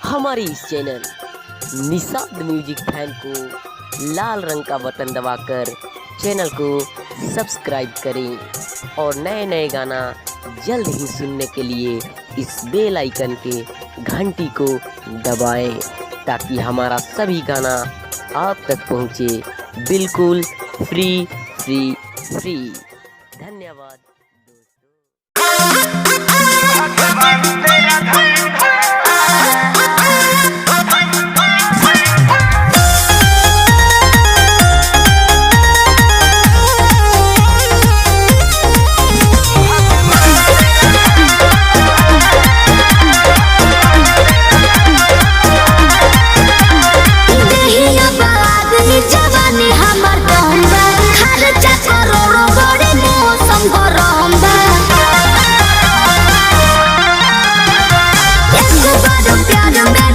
हमारे इस channel Nishad music fan को लाल रंग का बटन दबाकर चैनल को सब्सक्राइब करें और नए नए गाना जल्द ही सुनने के लिए इस बेल आइकन के घंटी को दबाएं ताकि हमारा सभी गाना आप तक पहुंचे बिल्कुल फ्री फ्री फ्री। धन्यवाद प्यार में